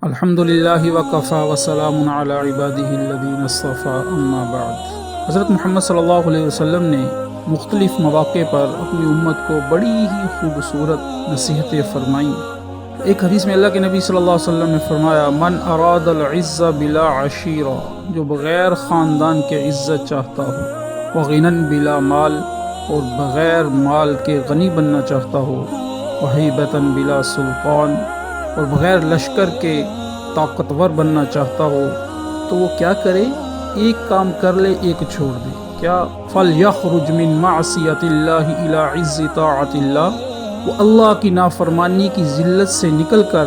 الحمدللہ وکفا وسلام علی عبادہ الذین اصطفیٰ اما بعد۔ حضرت محمد صلی اللہ علیہ وسلم نے مختلف مواقع پر اپنی امت کو بڑی ہی خوبصورت نصیحتیں فرمائیں۔ ایک حدیث میں اللہ کے نبی صلی اللہ علیہ وسلم نے فرمایا، من اراد العز بلا عشیرہ، جو بغیر خاندان کے عزت چاہتا ہو، وغنن بلا مال، اور بغیر مال کے غنی بننا چاہتا ہو، وہیبتاً بلا سلطان، اور بغیر لشکر کے طاقتور بننا چاہتا ہو، تو وہ کیا کرے؟ ایک کام کر لے، ایک چھوڑ دے۔ کیا؟ فَلْيَخْرُجْ مِن مَعْصِيَةِ اللَّهِ إِلَىٰ عِزِّ طَاعَةِ اللَّهِ، وہ اللہ کی نافرمانی کی ذلت سے نکل کر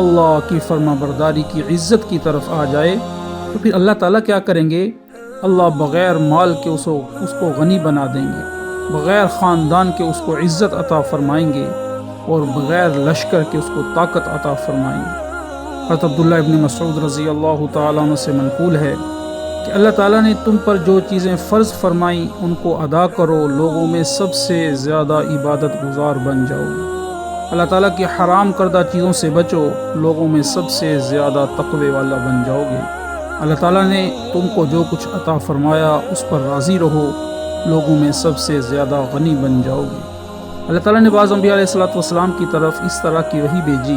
اللہ کی فرما برداری کی عزت کی طرف آ جائے، تو پھر اللہ تعالیٰ کیا کریں گے؟ اللہ بغیر مال کے اس کو غنی بنا دیں گے، بغیر خاندان کے اس کو عزت عطا فرمائیں گے، اور بغیر لشکر کے اس کو طاقت عطا فرمائیں گے۔ حضرت عبداللہ ابن مسعود رضی اللہ تعالیٰ عنہ سے منقول ہے کہ اللہ تعالیٰ نے تم پر جو چیزیں فرض فرمائیں ان کو ادا کرو، لوگوں میں سب سے زیادہ عبادت گزار بن جاؤ گے۔ اللہ تعالیٰ کی حرام کردہ چیزوں سے بچو، لوگوں میں سب سے زیادہ تقوی والا بن جاؤ گے۔ اللہ تعالیٰ نے تم کو جو کچھ عطا فرمایا اس پر راضی رہو، لوگوں میں سب سے زیادہ غنی بن جاؤ گے۔ اللہ تعالیٰ نے بعض انبیاء علیہ السلام کی طرف اس طرح کی وحی بھیجی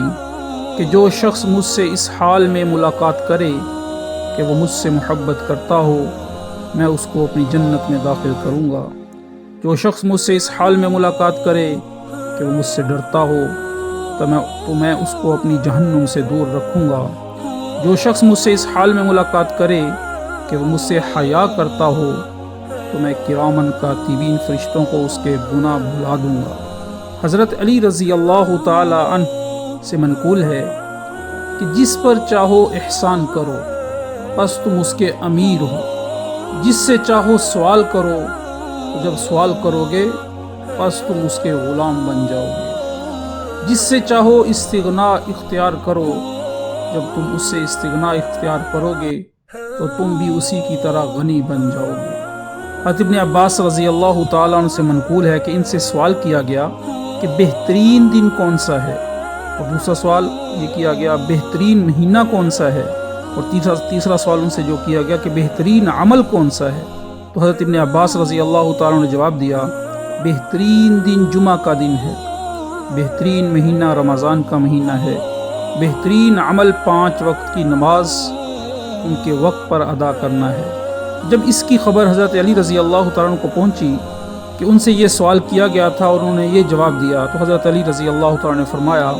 کہ جو شخص مجھ سے اس حال میں ملاقات کرے کہ وہ مجھ سے محبت کرتا ہو، میں اس کو اپنی جنت میں داخل کروں گا۔ جو شخص مجھ سے اس حال میں ملاقات کرے کہ وہ مجھ سے ڈرتا ہو تو میں اس کو اپنی جہنم سے دور رکھوں گا۔ جو شخص مجھ سے اس حال میں ملاقات کرے کہ وہ مجھ سے حیا کرتا ہو تو میں کرامن کاتبین فرشتوں کو اس کے گناہ بھلا دوں گا۔ حضرت علی رضی اللہ تعالی عنہ سے منقول ہے کہ جس پر چاہو احسان کرو، بس تم اس کے امیر ہو۔ جس سے چاہو سوال کرو، تو جب سوال کرو گے بس تم اس کے غلام بن جاؤ گے۔ جس سے چاہو استغنا اختیار کرو، جب تم اس سے استغنا اختیار کرو گے تو تم بھی اسی کی طرح غنی بن جاؤ گے۔ حضرت ابن عباس رضی اللہ تعالیٰ عنہ سے منقول ہے کہ ان سے سوال کیا گیا کہ بہترین دن کون سا ہے، اور دوسرا سوال یہ کیا گیا بہترین مہینہ کون سا ہے، اور تیسرا سوال ان سے جو کیا گیا کہ بہترین عمل کون سا ہے۔ تو حضرت ابن عباس رضی اللہ تعالیٰ عنہ نے جواب دیا، بہترین دن جمعہ کا دن ہے، بہترین مہینہ رمضان کا مہینہ ہے، بہترین عمل 5 وقت کی نماز ان کے وقت پر ادا کرنا ہے۔ جب اس کی خبر حضرت علی رضی اللہ تعالیٰ عنہ کو پہنچی کہ ان سے یہ سوال کیا گیا تھا اور انہوں نے یہ جواب دیا، تو حضرت علی رضی اللہ تعالیٰ نے فرمایا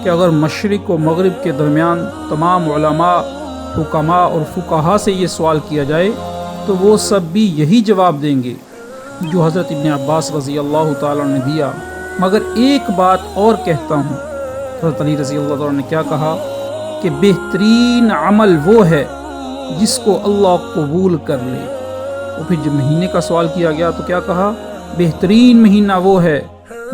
کہ اگر مشرق و مغرب کے درمیان تمام علماء، حکماء اور فقہاء سے یہ سوال کیا جائے تو وہ سب بھی یہی جواب دیں گے جو حضرت ابن عباس رضی اللہ تعالیٰ نے دیا، مگر ایک بات اور کہتا ہوں۔ حضرت علی رضی اللہ تعالیٰ نے کیا کہا کہ بہترین عمل وہ ہے جس کو اللہ قبول کر لے۔ اور پھر جب مہینے کا سوال کیا گیا تو کیا کہا؟ بہترین مہینہ وہ ہے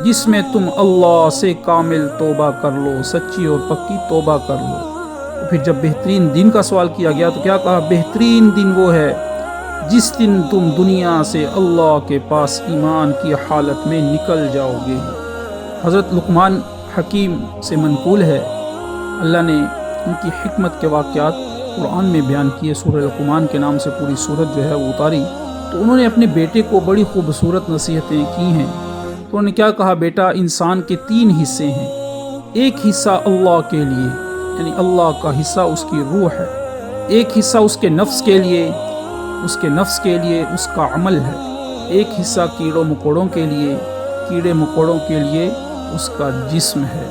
جس میں تم اللہ سے کامل توبہ کر لو، سچی اور پکی توبہ کر لو۔ اور پھر جب بہترین دن کا سوال کیا گیا تو کیا کہا؟ بہترین دن وہ ہے جس دن تم دنیا سے اللہ کے پاس ایمان کی حالت میں نکل جاؤ گے۔ حضرت لقمان حکیم سے منقول ہے، اللہ نے ان کی حکمت کے واقعات قرآن میں بیان کیے، سورہ لقمان کے نام سے پوری سورت جو ہے وہ اتاری۔ تو انہوں نے اپنے بیٹے کو بڑی خوبصورت نصیحتیں کی ہیں۔ تو انہوں نے کیا کہا؟ بیٹا، انسان کے 3 حصے ہیں۔ ایک حصہ اللہ کے لیے، یعنی اللہ کا حصہ اس کی روح ہے۔ ایک حصہ اس کے نفس کے لیے، اس کا عمل ہے۔ ایک حصہ کیڑوں مکوڑوں کے لیے، کیڑے مکوڑوں کے لیے اس کا جسم ہے۔